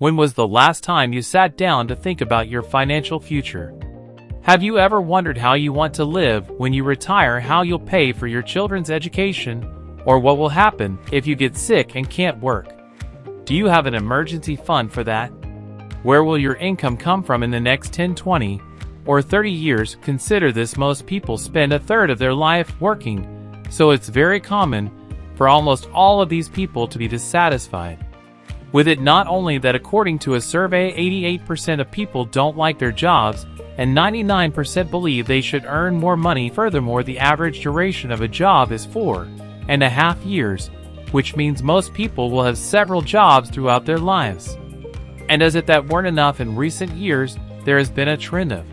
When was the last time you sat down to think about your financial future? Have you ever wondered how you want to live when you retire, how you'll pay for your children's education, or what will happen if you get sick and can't work? Do you have an emergency fund for that? Where will your income come from in the next 10, 20, or 30 years? Consider this: most people spend a third of their life working, so it's very common for almost all of these people to be dissatisfied with it. Not only that, according to a survey, 88% of people don't like their jobs, and 99% believe they should earn more money. Furthermore, the average duration of a job is 4.5 years, which means most people will have several jobs throughout their lives. And as if that weren't enough, in recent years, there has been a trend of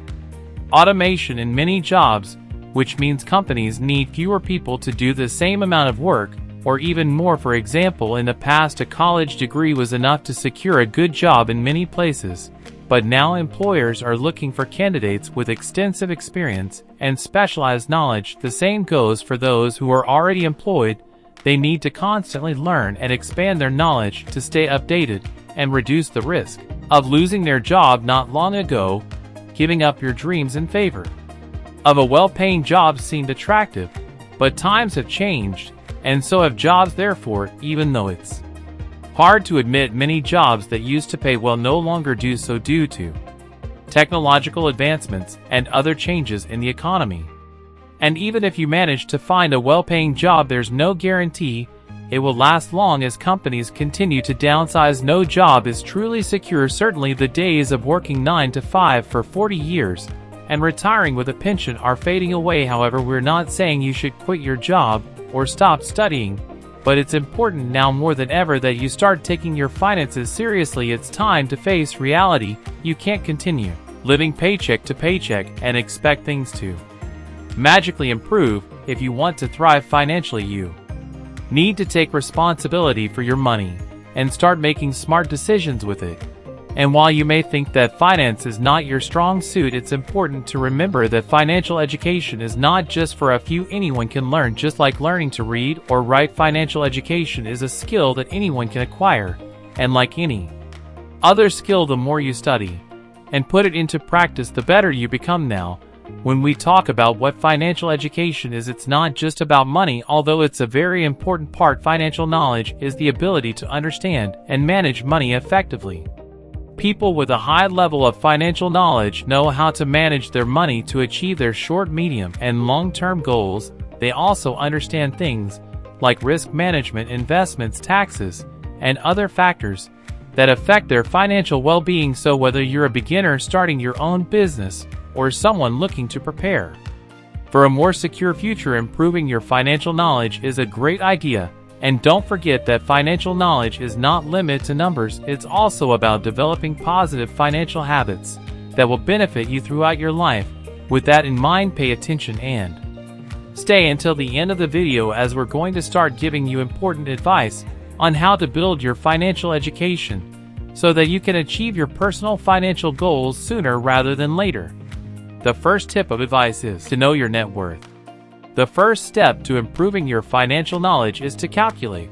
automation in many jobs, which means companies need fewer people to do the same amount of work, or even more. For example, in the past, a college degree was enough to secure a good job in many places, but now employers are looking for candidates with extensive experience and specialized knowledge. The same goes for those who are already employed. They need to constantly learn and expand their knowledge to stay updated and reduce the risk of losing their job. Not long ago, giving up your dreams in favor of a well-paying job seemed attractive, but times have changed, and so have jobs. Therefore, even though it's hard to admit, many jobs that used to pay well no longer do so due to technological advancements and other changes in the economy. And even if you manage to find a well-paying job, there's no guarantee it will last long as companies continue to downsize. No job is truly secure. Certainly, the days of working 9 to 5 for 40 years and retiring with a pension are fading away. However, we're not saying you should quit your job or stop studying, but it's important now more than ever that you start taking your finances seriously. It's time to face reality. You can't continue living paycheck to paycheck and expect things to magically improve. If you want to thrive financially, you need to take responsibility for your money and start making smart decisions with it. And while you may think that finance is not your strong suit, it's important to remember that financial education is not just for a few. Anyone can learn, just like learning to read or write. Financial education is a skill that anyone can acquire, and like any other skill, the more you study and put it into practice, the better you become. Now, when we talk about what financial education is, it's not just about money, although it's a very important part. Financial knowledge is the ability to understand and manage money effectively. People with a high level of financial knowledge know how to manage their money to achieve their short, medium, and long-term goals. They also understand things like risk management, investments, taxes, and other factors that affect their financial well-being. So whether you're a beginner starting your own business or someone looking to prepare for a more secure future, improving your financial knowledge is a great idea. And don't forget that financial knowledge is not limited to numbers. It's also about developing positive financial habits that will benefit you throughout your life. With that in mind, pay attention and stay until the end of the video, as we're going to start giving you important advice on how to build your financial education so that you can achieve your personal financial goals sooner rather than later. The first tip of advice is to know your net worth. The first step to improving your financial knowledge is to calculate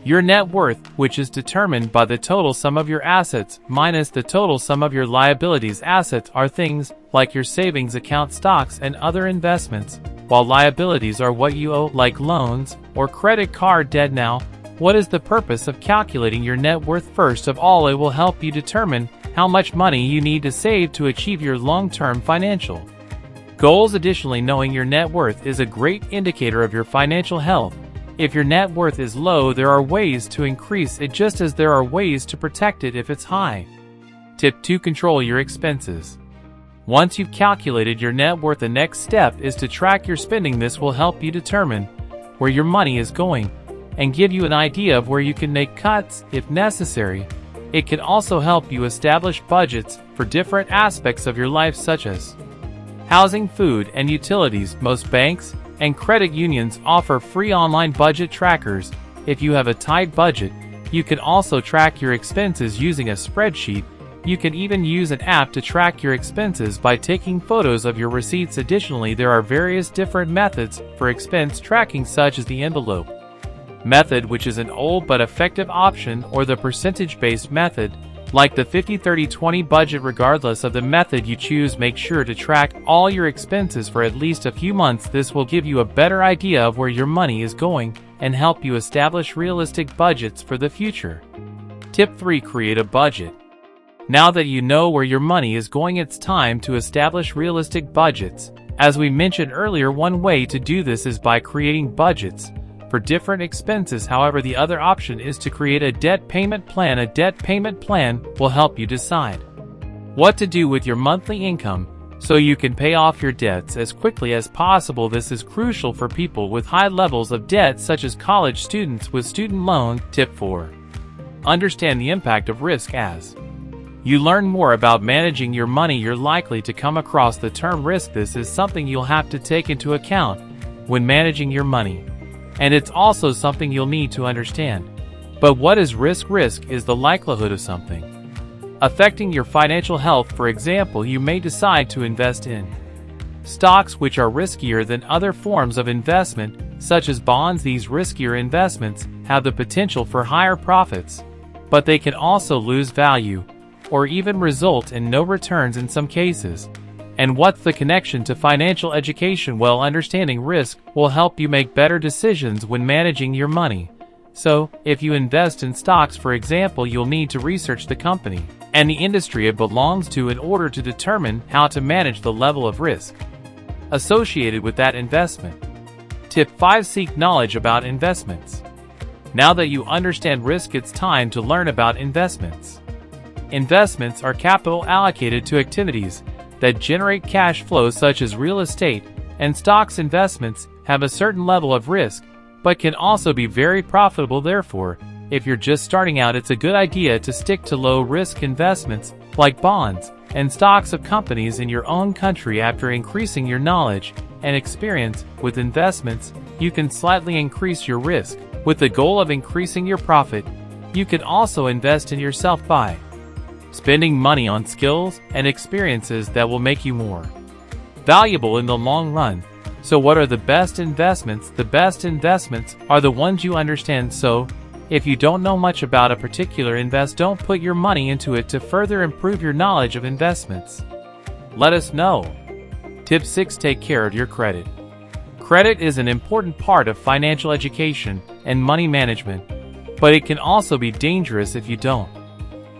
your net worth, which is determined by the total sum of your assets minus the total sum of your liabilities. Assets are things like your savings account, stocks, and other investments, while liabilities are what you owe, like loans or credit card debt. Now, what is the purpose of calculating your net worth? First of all, it will help you determine how much money you need to save to achieve your long-term financial goals. Additionally, knowing your net worth is a great indicator of your financial health. If your net worth is low, there are ways to increase it, just as there are ways to protect it if it's high. Tip 2. Control your expenses. Once you've calculated your net worth, the next step is to track your spending. This will help you determine where your money is going and give you an idea of where you can make cuts if necessary. It can also help you establish budgets for different aspects of your life, such as housing, food, and utilities. Most banks and credit unions offer free online budget trackers. If you have a tight budget, you can also track your expenses using a spreadsheet. You can even use an app to track your expenses by taking photos of your receipts. Additionally, there are various different methods for expense tracking, such as the envelope method, which is an old but effective option, or the percentage-based method. Like the 50-30-20 budget. Regardless of the method you choose, make sure to track all your expenses for at least a few months. This will give you a better idea of where your money is going and help you establish realistic budgets for the future. Tip 3. Create a budget. Now that you know where your money is going, it's time to establish realistic budgets. As we mentioned earlier, one way to do this is by creating budgets for different expenses. However, the other option is to create a debt payment plan. A debt payment plan will help you decide what to do with your monthly income so you can pay off your debts as quickly as possible. This is crucial for people with high levels of debt, such as college students with student loan. Tip 4. Understand the impact of risk. As you learn more about managing your money, you're likely to come across the term risk. This is something you'll have to take into account when managing your money, and it's also something you'll need to understand. But what is risk? Risk is the likelihood of something affecting your financial health. For example, you may decide to invest in stocks, which are riskier than other forms of investment, such as bonds. These riskier investments have the potential for higher profits, but they can also lose value or even result in no returns in some cases. And what's the connection to financial education? Well, understanding risk will help you make better decisions when managing your money. So, if you invest in stocks, for example, you'll need to research the company and the industry it belongs to in order to determine how to manage the level of risk associated with that investment. Tip 5. Seek knowledge about investments. Now that you understand risk, it's time to learn about investments. Investments are capital allocated to activities that generate cash flows, such as real estate and stocks. Investments have a certain level of risk, but can also be very profitable. Therefore, if you're just starting out, it's a good idea to stick to low-risk investments like bonds and stocks of companies in your own country. After increasing your knowledge and experience with investments, you can slightly increase your risk with the goal of increasing your profit. You can also invest in yourself by spending money on skills and experiences that will make you more valuable in the long run. So what are the best investments? The best investments are the ones you understand. So, if you don't know much about a particular don't put your money into it. To further improve your knowledge of investments, let us know. Tip 6. Take care of your credit. Credit is an important part of financial education and money management, but it can also be dangerous if you don't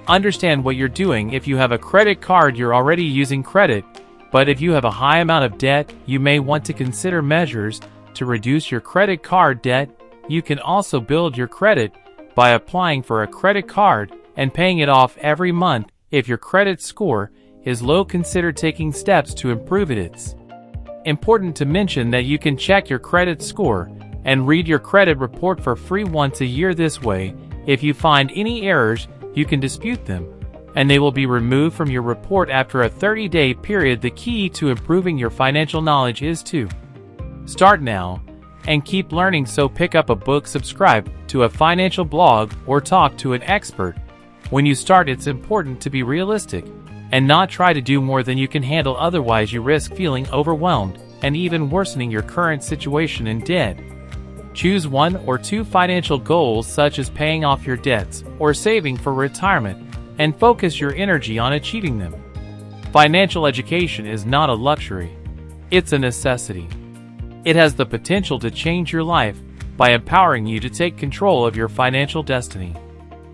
understand what you're doing. If you have a credit card, you're already using credit, but if you have a high amount of debt, you may want to consider measures to reduce your credit card debt. You can also build your credit by applying for a credit card and paying it off every month. If your credit score is low, consider taking steps to improve it. It's important to mention that you can check your credit score and read your credit report for free once a year. This way, if you find any errors, you can dispute them, and they will be removed from your report after a 30-day period. The key to improving your financial knowledge is to start now and keep learning. So pick up a book, subscribe to a financial blog, or talk to an expert. When you start, it's important to be realistic and not try to do more than you can handle. Otherwise, you risk feeling overwhelmed and even worsening your current situation in debt. Choose 1 or 2 financial goals, such as paying off your debts or saving for retirement, and focus your energy on achieving them. Financial education is not a luxury, it's a necessity. It has the potential to change your life by empowering you to take control of your financial destiny.